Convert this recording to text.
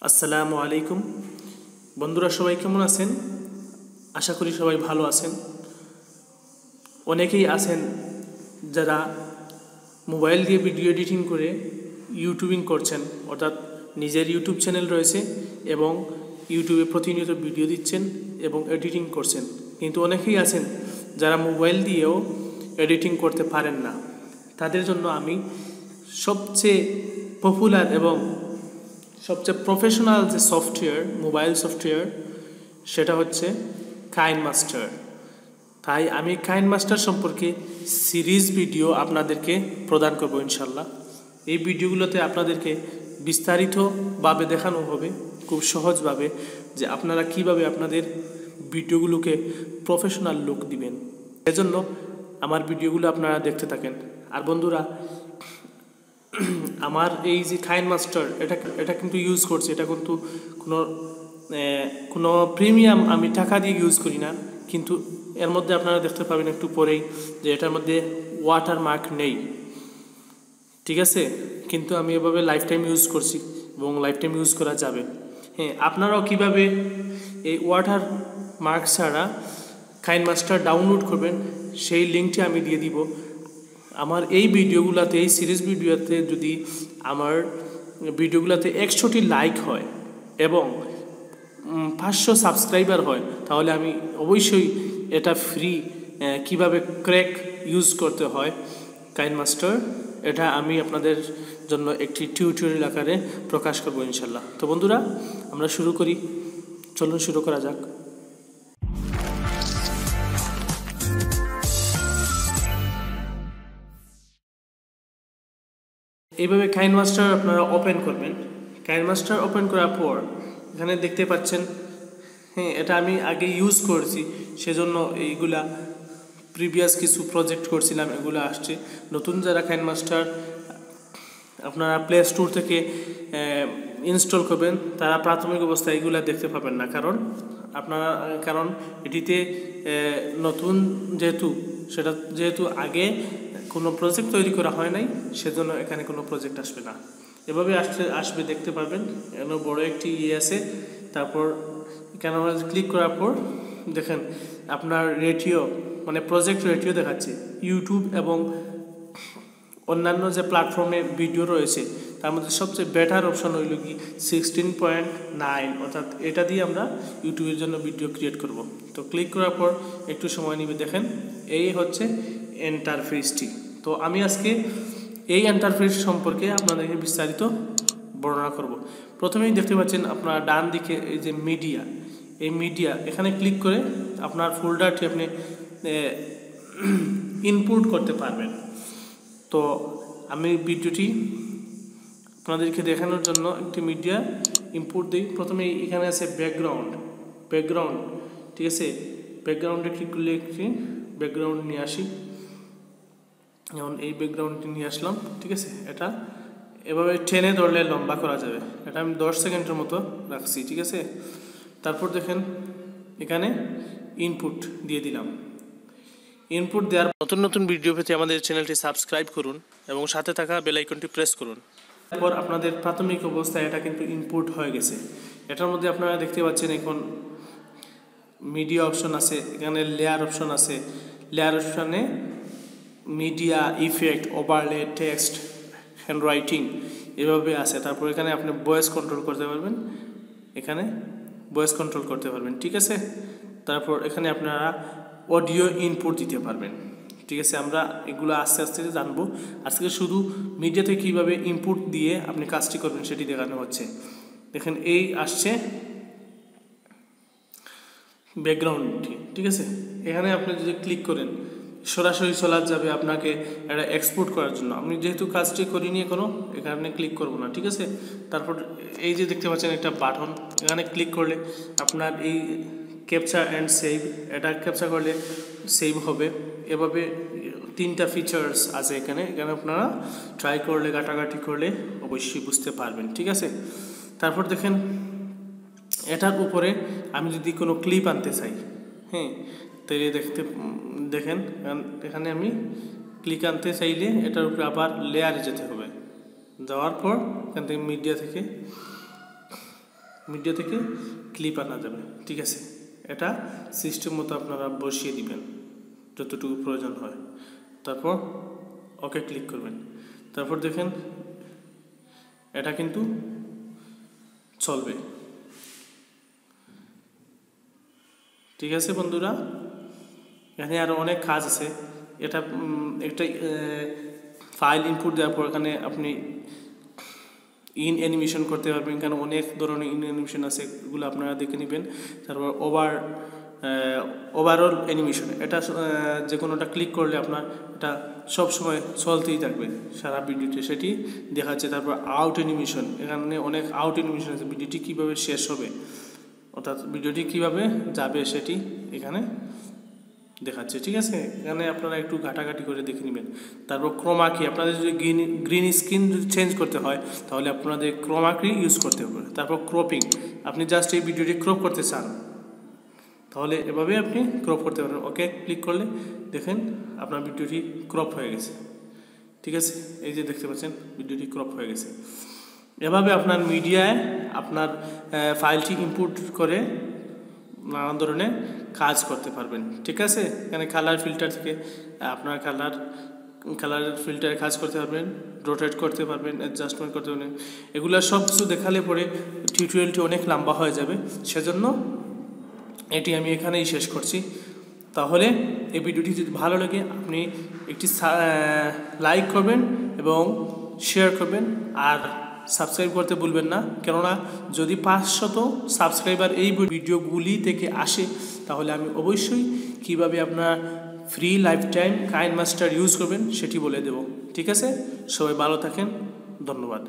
আসসালামু আলাইকুম বন্ধুরা, সবাই কেমন আছেন? আশা করি সবাই ভালো আছেন। অনেকেই আছেন যারা মোবাইল দিয়ে ভিডিও এডিটিং করে ইউটিউবিং করছেন, অর্থাৎ নিজের ইউটিউব চ্যানেল রয়েছে এবং ইউটিউবে প্রতিনিয়ত ভিডিও দিচ্ছেন এবং এডিটিং করছেন। কিন্তু অনেকেই আছেন যারা মোবাইল দিয়েও এডিটিং করতে পারেন না। তাদের জন্য আমি সবচেয়ে পপুলার এবং সবচেয়ে প্রফেশনাল যে সফটওয়্যার, মোবাইল সফটওয়্যার, সেটা হচ্ছে কাইনমাস্টার। তাই আমি কাইনমাস্টার সম্পর্কে সিরিজ ভিডিও আপনাদেরকে প্রদান করব ইনশাল্লাহ। এই ভিডিওগুলোতে আপনাদেরকে বিস্তারিতভাবে দেখানো হবে, খুব সহজভাবে, যে আপনারা কিভাবে আপনাদের ভিডিওগুলোকে প্রফেশনাল লুক দিবেন। এজন্য আমার ভিডিওগুলো আপনারা দেখতে থাকেন। আর বন্ধুরা, আমার এই যে কাইনমাস্টার, এটা কিন্তু ইউজ করছি, এটা কিন্তু কোনো প্রিমিয়াম আমি টাকা দিয়ে ইউজ করি না। কিন্তু এর মধ্যে আপনারা দেখতে পাবেন একটু পরেই যে এটার মধ্যে ওয়াটার মার্ক নেই, ঠিক আছে? কিন্তু আমি এভাবে লাইফ টাইম ইউজ করছি এবং লাইফ টাইম ইউজ করা যাবে। হ্যাঁ, আপনারাও কিভাবে এই ওয়াটার মার্ক ছাড়া কাইনমাস্টার ডাউনলোড করবেন সেই লিঙ্কটি আমি দিয়ে দিব। আমার এই ভিডিওগুলোতে, এই সিরিজ ভিডিওতে যদি আমার ভিডিওগুলোতে 100টি লাইক হয় এবং 500 সাবস্ক্রাইবার হয়, তাহলে আমি অবশ্যই এটা ফ্রি কিভাবে ক্র্যাক ইউজ করতে হয় কাইনমাস্টার, এটা আমি আপনাদের জন্য একটি টিউটোরিয়াল আকারে প্রকাশ করব ইনশাল্লাহ। তো বন্ধুরা, আমরা শুরু করি, চলুন শুরু করা যাক। এইভাবে কাইনমাস্টার আপনারা ওপেন করবেন। কাইনমাস্টার ওপেন করার পর এখানে দেখতে পাচ্ছেন, হ্যাঁ, এটা আমি আগে ইউজ করেছি, সেজন্য এইগুলা প্রিভিয়াস কিছু প্রজেক্ট করছিলাম, এগুলো আসছে। নতুন যারা কাইনমাস্টার আপনারা প্লে স্টোর থেকে ইনস্টল করবেন, তারা প্রাথমিক অবস্থায় এগুলা দেখতে পাবেন না, কারণ এটিতে নতুন যেহেতু আগে কোনো প্রজেক্ট তৈরি করা হয় নাই, সেজন্য এখানে কোনো প্রজেক্ট আসবে না। এভাবে আসবে, দেখতে পারবেন এখানে বড় একটি আছে। তারপর এখানে আমরা ক্লিক করার পর দেখেন আপনার রেটিও, মানে প্রজেক্ট রেটিও দেখাচ্ছে। ইউটিউব এবং অন্যান্য যে প্ল্যাটফর্মে ভিডিও রয়েছে তার মধ্যে সবচেয়ে বেটার অপশন হইল কি 16.9, অর্থাৎ এটা দিয়ে আমরা ইউটিউবের জন্য ভিডিও ক্রিয়েট করব। তো ক্লিক করার পর একটু সময় নিবে, দেখেন এই হচ্ছে ইন্টারফেসটি। তো আমি আজকে এই ইন্টারফেস সম্পর্কে আপনাদেরকে বিস্তারিত বর্ণনা করব। প্রথমেই দেখতে পাচ্ছেন আপনার ডান দিকে এই যে মিডিয়া, এখানে ক্লিক করে আপনার ফোল্ডারটি আপনি ইনপুট করতে পারবেন। তো আমি ভিডিওটি আপনাদেরকে দেখানোর জন্য একটি মিডিয়া ইনপুট দিই। প্রথমে এখানে আছে ব্যাকগ্রাউন্ড, ঠিক আছে? ব্যাকগ্রাউন্ডে ক্লিক করলে একটি ব্যাকগ্রাউন্ড নিয়ে আসি। যেমন এই ব্যাকগ্রাউন্ডটি নিয়ে আসলাম, ঠিক আছে? এটা এভাবে টেনে ধরলে লম্বা করা যাবে। এটা আমি 10 সেকেন্ডের মতো রাখছি, ঠিক আছে? তারপর দেখেন এখানে ইনপুট দিয়ে দিলাম। ইনপুট দেওয়ার নতুন ভিডিও পেতে আমাদের চ্যানেলটি সাবস্ক্রাইব করুন এবং সাথে থাকা বেল আইকনটি প্রেস করুন। তারপর আপনাদের প্রাথমিক অবস্থায় এটা কিন্তু ইনপুট হয়ে গেছে। এটার মধ্যে আপনারা দেখতে পাচ্ছেন এখন মিডিয়া অপশন আছে, এখানে লেয়ার অপশন আছে। লেয়ার অপশনে media, effect, overlay, text, hand writing এভাবে আছে। তারপর এখানে আপনি ভয়েস কন্ট্রোল করতে পারবেন, ঠিক আছে? তারপর এখানে আপনারা অডিও ইনপুট দিতে পারবেন, ঠিক আছে? আমরা এগুলো আস্তে আস্তে জানবো। আজকে শুধু মিডিয়াতে কীভাবে ইনপুট দিয়ে আপনি কাজটি করবেন সেটি দেখানো হচ্ছে। দেখেন এই আসছে ব্যাকগ্রাউন্ডটি, ঠিক আছে? এখানে আপনি যদি ক্লিক করেন সরাসরি চলা যাবে আপনাকে এটা এক্সপোর্ট করার জন্য। আমি যেহেতু কাজটি করিনি এখনো, এখানে ক্লিক করব না, ঠিক আছে? তারপর এই যে দেখতে পাচ্ছেন একটা বাটন, এখানে ক্লিক করলে আপনার এই ক্যাপচার অ্যান্ড সেভ, এটা ক্যাপচার করলে সেভ হবে। এভাবে 3টা ফিচার্স আছে এখানে আপনারা ট্রাই করলে, ঘাটাঘাটি করলে অবশ্যই বুঝতে পারবেন, ঠিক আছে? তারপর দেখেন এটার উপরে আমি যদি কোনো ক্লিপ আনতে চাই, হ্যাঁ, তাহলে দেখেন এখানে আমি ক্লিক আনতে চাইলে এটার উপরে আবার লেয়ারে যেতে হবে। যাওয়ার পর এখান থেকে মিডিয়া থেকে মিডিয়া থেকে ক্লিপ আনা যাবে, ঠিক আছে। এটা সিস্টেম মতো আপনারা বসিয়ে দিবেন যতটুকু প্রয়োজন হয়, তারপর ওকে ক্লিক করবেন। তারপর দেখেন এটা কিন্তু চলবে, ঠিক আছে বন্ধুরা। এখানে আরও অনেক কাজ আছে। এটা একটা ফাইল ইনপুট দেওয়ার পর এখানে আপনি ইন অ্যানিমেশন করতে পারবেন। এখানে অনেক ধরনের ইন অ্যানিমেশন আছে, এগুলো আপনারা দেখে নেবেন। তারপর ওভারঅল অ্যানিমেশন, এটা যে কোনোটা ক্লিক করলে আপনার এটা সবসময় চলতেই থাকবে সারা ভিডিওতে, সেটি দেখাচ্ছে। তারপর আউট অ্যানিমেশন, এখানে অনেক আউট অ্যানিমেশন আছে, ভিডিওটি কীভাবে শেষ হবে অর্থাৎ ভিডিওটি কীভাবে যাবে সেটি এখানে দেখাচ্ছে, ঠিক আছে। এখানে আপনারা একটু ঘাটাঘাটি করে দেখে নেবেন। তারপর ক্রোমা কি, আপনাদের যদি গ্রিন স্ক্রিন যদি চেঞ্জ করতে হয় তাহলে আপনাদের ক্রোমা কি ইউজ করতে হবে। তারপর ক্রপিং, আপনি জাস্ট এই ভিডিওটি ক্রপ করতে চান তাহলে এভাবে আপনি ক্রপ করতে পারেন। ওকে ক্লিক করলে দেখেন আপনার ভিডিওটি ক্রপ হয়ে গেছে, ঠিক আছে। এই যে দেখতে পাচ্ছেন ভিডিওটি ক্রপ হয়ে গেছে। এভাবে আপনার মিডিয়ায় আপনার ফাইলটি ইনপুট করে নানান ধরনের কাজ করতে পারবেন, ঠিক আছে। এখানে কালার ফিল্টার থেকে আপনার কালার ফিল্টারে কাজ করতে পারবেন, রোটেট করতে পারবেন, অ্যাডজাস্টমেন্ট করতে পারবেন। এগুলো সব কিছু দেখালে পরে টিউটোরিয়ালটি অনেক লম্বা হয়ে যাবে, সেজন্য এটি আমি এখানেই শেষ করছি। তাহলে এই ভিডিওটি যদি ভালো লাগে আপনি একটি লাইক করবেন এবং শেয়ার করবেন, আর সাবস্ক্রাইব করতে ভুলবেন না। কেননা যদি 500 সাবস্ক্রাইবার এই ভিডিওগুলি থেকে আসে তাহলে আমি অবশ্যই কিভাবে আপনার free life time KineMaster use করবেন সেটি বলে দেব, ঠিক আছে। সবাই ভালো থাকেন, ধন্যবাদ।